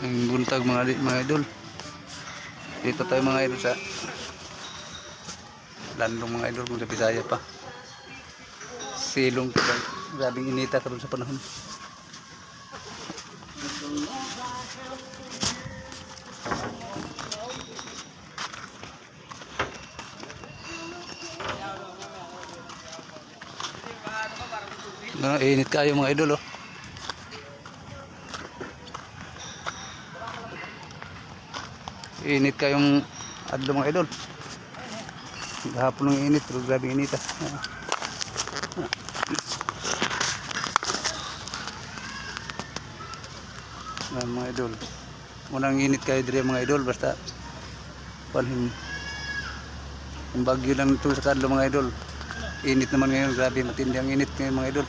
Ang buntag mga idol. Dito tayo mga idol sa landong mga idol kung sa Bisaya pa. Silong pa. Grabing inita karon sa panahon. Init kayo mga idol oh. Init kayong adlaw mga idol. Gahapon ng init pero grabe init ah. Mga idol. Unang init kayo dire mga idol basta panhin. Ang bagyo lang ito sa kadlaw mga idol. Init naman ngayon, grabe matindi ang init ngayon mga idol.